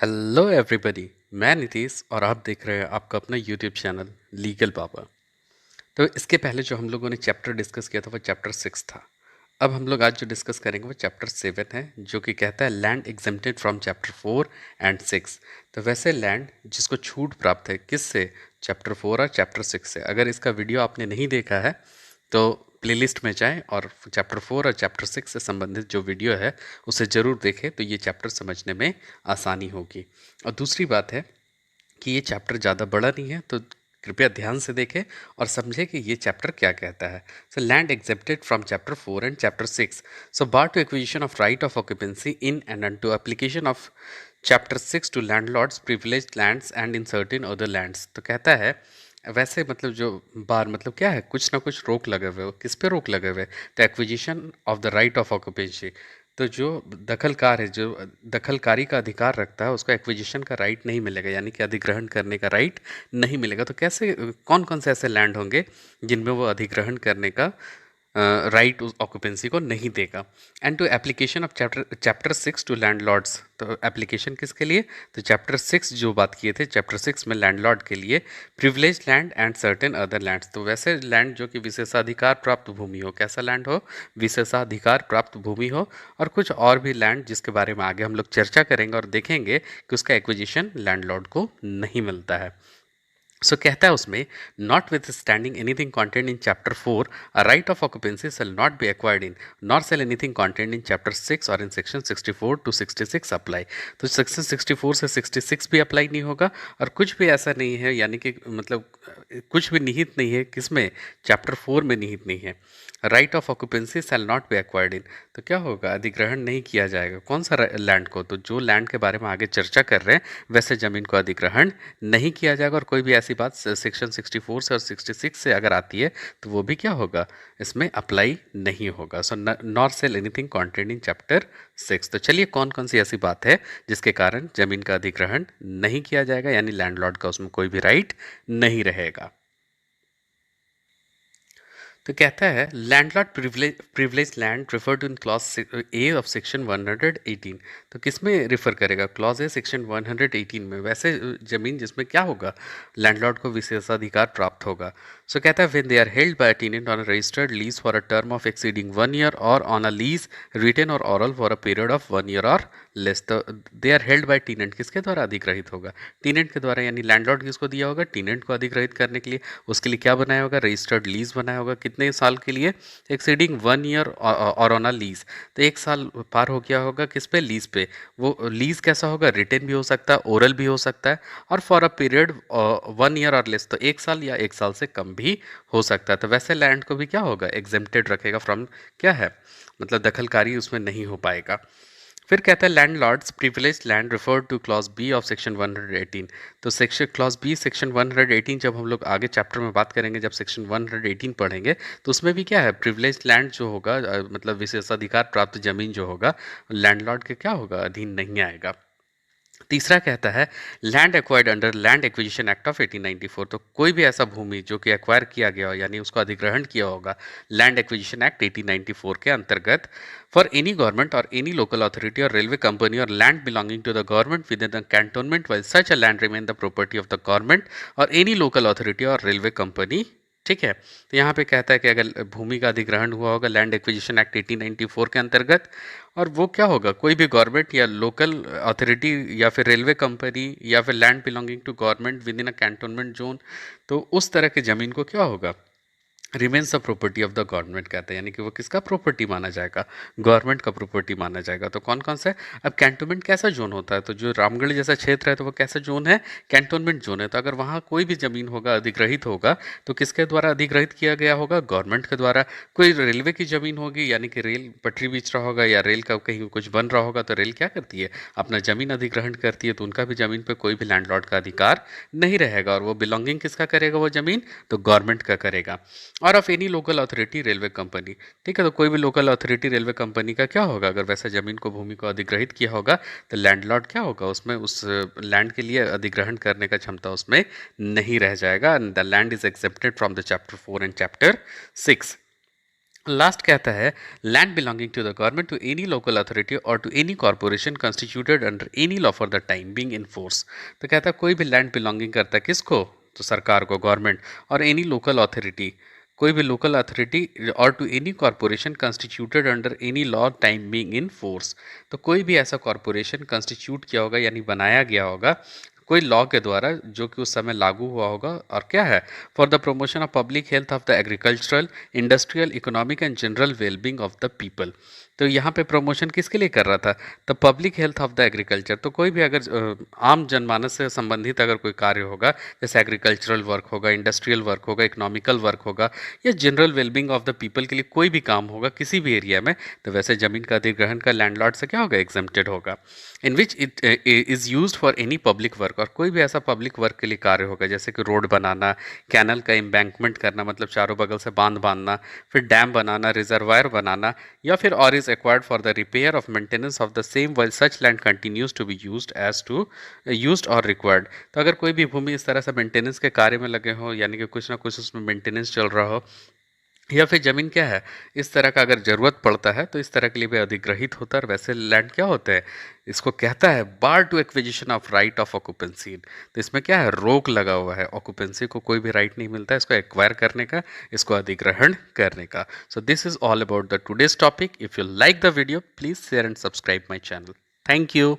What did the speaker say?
Hello everybody. मैं नीतीश और आप देख रहे हैं आपका अपना यूट्यूब चैनल लीगल पापा। तो इसके पहले जो हम लोगों ने चैप्टर डिस्कस किया था वो चैप्टर 6 था। अब हम लोग आज जो डिस्कस करेंगे वो चैप्टर 7 है, जो कि कहता है land exempted from chapter 4 and 6। तो वैसे लैंड जिसको छूट प्राप्त है किससे, चैप्टर 4 और चैप्टर 6 से। अगर इसका वीडियो आपने नहीं देखा है तो प्लेलिस्ट में जाएं और चैप्टर 4 और चैप्टर 6 से संबंधित जो वीडियो है उसे ज़रूर देखें, तो ये चैप्टर समझने में आसानी होगी। और दूसरी बात है कि ये चैप्टर ज़्यादा बड़ा नहीं है, तो कृपया ध्यान से देखें और समझें कि ये चैप्टर क्या कहता है। So land excepted from chapter 4 and chapter 6। So bar to acquisition of right of occupancy in and to application of chapter 6 to landlords privilege lands and in certain other lands. तो कहता है वैसे मतलब जो बार मतलब क्या है, कुछ ना कुछ रोक लगे हुए हो। किस पे रोक लगे हुए? The acquisition of the right of occupancy. तो जो दखलकार है, जो दखलकारी का अधिकार रखता है, उसको एक्विजिशन का राइट नहीं मिलेगा, यानी कि अधिग्रहण करने का राइट नहीं मिलेगा। तो कैसे, कौन कौन से ऐसे लैंड होंगे जिनमें वो अधिग्रहण करने का राइट उस ऑक्यूपेंसी को नहीं देगा। And to application of chapter 6 to landlords. तो एप्लीकेशन किसके लिए? तो चैप्टर 6 जो बात किए थे, चैप्टर 6 में लैंडलॉर्ड के लिए privilege land and certain other lands. तो वैसे लैंड जो कि विशेषाधिकार प्राप्त भूमि हो। कैसा लैंड हो? विशेषाधिकार प्राप्त भूमि हो। और कुछ और भी लैंड जिसके बारे में आगे हम लोग चर्चा करेंगे और देखेंगे कि उसका एक्विजिशन लैंडलॉर्ड को नहीं मिलता है। सो कहता है उसमें, notwithstanding anything contained in chapter 4 a right of occupancy shall not be acquired in not shall anything contained in chapter 6 और इन सेक्शन 64 टू 66 अप्लाई। तो सेक्शन 64 से 66 भी अप्लाई नहीं होगा और कुछ भी ऐसा नहीं है, यानी कि मतलब कुछ भी निहित नहीं है। किसमें? चैप्टर 4 में निहित नहीं है। Right of occupancy shall not be acquired in. तो क्या होगा? अधिग्रहण नहीं किया जाएगा। कौन सा लैंड को? तो जो लैंड के बारे में आगे चर्चा कर रहे हैं वैसे जमीन को अधिग्रहण नहीं किया जाएगा। और कोई भी ऐसी बात सेक्शन 64 से और 66 से अगर आती है तो वो भी क्या होगा? इसमें अप्लाई नहीं होगा। So not shall anything contained in chapter 6। तो चलिए, कौन कौन सी ऐसी बात है जिसके कारण जमीन का अधिग्रहण नहीं किया जाएगा, यानी लैंडलॉर्ड का उसमें कोई भी राइट नहीं रहेगा। तो कहता है landlord privilege land refer to in clause a of section 118। तो किस में रिफर करेगा? क्लॉज ए सेक्शन 118 में। वैसे जमीन जिसमें क्या होगा? लैंडलॉर्ड को विशेषाधिकार प्राप्त होगा। सो कहता है when they are held by a tenant on a registered lease for a term of exceeding 1 year और ऑन अ लीज रिटेन और oral for a period of 1 year और लेस। तो they are held by tenant किसके द्वारा अधिग्रहित होगा? Tenant के द्वारा। यानी लैंडलॉर्ड किसको दिया होगा? टेनेंट को अधिग्रहित करने के लिए। उसके लिए क्या बनाया होगा? रजिस्टर्ड लीज बनाया होगा। कितने साल के लिए? एक्सीडिंग 1 ईयर और ऑन अ लीज। तो 1 साल पार हो गया होगा किस पे? लीज पे। वो लीज कैसा होगा? रिटेन भी हो सकता है, ओरल भी हो सकता है, और फॉर अ पीरियड 1 ईयर और लेस। तो 1 साल या 1 साल से कम भी हो सकता है। तो वैसे लैंड को भी क्या होगा? एग्जेम्प्टेड रखेगा फ्रॉम, क्या है मतलब दखलकारी उसमें नहीं हो पाएगा। फिर कहता है landlords privilege land refer to clause b of section 118। तो सेक्शन क्लॉज बी सेक्शन 118 जब हम लोग आगे चैप्टर में बात करेंगे, जब सेक्शन 118 पढ़ेंगे, तो उसमें भी क्या है? प्रिविलेज लैंड जो होगा, मतलब विशेषाधिकार प्राप्त जमीन जो होगा, लैंडलॉर्ड के क्या होगा? अधीन नहीं आएगा। तीसरा कहता है land acquired under land acquisition act of 1894। तो कोई भी ऐसा भूमि जो कि एक्वायर किया गया हो, यानी उसको अधिग्रहण किया होगा लैंड एक्विजिशन एक्ट 1894 के अंतर्गत, फॉर एनी गवर्नमेंट और एनी लोकल अथॉरिटी और रेलवे कंपनी और land belonging to the government within the cantonment while such a land remain the property of the government और एनी लोकल अथॉरिटी और railway company. ठीक है। तो यहाँ पे कहता है कि अगर भूमि का अधिग्रहण हुआ होगा लैंड एक्विजिशन एक्ट 1894 के अंतर्गत, और वो क्या होगा? कोई भी गवर्नमेंट या लोकल अथॉरिटी या फिर रेलवे कंपनी या फिर land belonging to government within a cantonment zone, तो उस तरह की जमीन को क्या होगा? Remains the property of the government कहते हैं, यानी कि वो किसका प्रॉपर्टी माना जाएगा? गवर्नमेंट का प्रॉपर्टी माना जाएगा। तो कौन कौन सा है? अब कैंटोनमेंट कैसा जोन होता है? तो जो रामगढ़ जैसा क्षेत्र है तो वो कैसा जोन है? कैंटोनमेंट जोन है। तो अगर वहाँ कोई भी जमीन होगा अधिग्रहित होगा तो किसके द्वारा अधिग्रहित किया गया होगा? गवर्नमेंट के द्वारा। कोई रेलवे की जमीन होगी, यानी कि रेल पटरी बीच रहा होगा या रेल का कहीं कुछ बन रहा होगा, तो रेल क्या करती है? अपना जमीन अधिग्रहण करती है। तो उनका भी जमीन पे कोई भी लैंडलॉर्ड का अधिकार नहीं रहेगा, और वो बिलोंगिंग किसका करेगा? वो जमीन तो गवर्नमेंट का करेगा। और of any local authority railway company. ठीक है। तो कोई भी लोकल अथॉरिटी रेलवे कंपनी का क्या होगा? अगर वैसा जमीन को, भूमि को अधिग्रहित किया होगा तो लैंडलॉर्ड क्या होगा? उसमें उस लैंड के लिए अधिग्रहण करने का क्षमता उसमें नहीं रह जाएगा। The land is accepted from the chapter 4 and chapter 6। Last कहता है land belonging to the government to any local authority और to any corporation constituted under any law for the time being in force. तो कहता है कोई भी land belonging करता है किसको, तो सरकार को, गवर्नमेंट, और एनी लोकल अथॉरिटी, कोई भी लोकल अथॉरिटी, और to any corporation constituted under any law time being in force. तो कोई भी ऐसा कॉर्पोरेशन कंस्टिट्यूट किया होगा यानी बनाया गया होगा कोई लॉ के द्वारा जो कि उस समय लागू हुआ होगा, और क्या है, for the promotion of public health of the agricultural industrial economic and general wellbeing of the people. तो यहाँ पे प्रमोशन किसके लिए कर रहा था, the public health of the agriculture. तो कोई भी अगर आम जनमानस से संबंधित अगर कोई कार्य होगा, जैसे एग्रीकल्चरल वर्क होगा, इंडस्ट्रियल वर्क होगा, इकोनॉमिकल वर्क होगा, या general wellbeing of the people के लिए कोई भी काम होगा किसी भी एरिया में, तो वैसे जमीन का अधिग्रहण का लैंडलॉर्ड से क्या होगा, एग्जेम्प्टेड होगा। In which it is used for any public work, और कोई भी ऐसा पब्लिक वर्क के लिए कार्य होगा जैसे कि रोड बनाना, कैनल का एम्बैंकमेंट करना मतलब चारों बगल से बांध बांधना, फिर डैम बनाना, रिजर्वायर बनाना, या फिर और is acquired for the repair of maintenance of the same while such land continues to be used और रिक्वायर्ड। तो अगर कोई भी भूमि इस तरह से मेंटेनेंस के कार्य में लगे हो, यानी कि कुछ ना कुछ उसमें मेंटेनेंस चल रहा हो, या फिर जमीन क्या है इस तरह का अगर जरूरत पड़ता है तो इस तरह के लिए भी अधिग्रहित होता है। और वैसे लैंड क्या होता है, इसको कहता है bar to acquisition of right of occupancy. तो इसमें क्या है, रोक लगा हुआ है, ऑक्यूपेंसी को कोई भी राइट नहीं मिलता है इसको एक्वायर करने का, इसको अधिग्रहण करने का। So this is all about the today's topic. If you like the video please share and subscribe my channel. Thank you.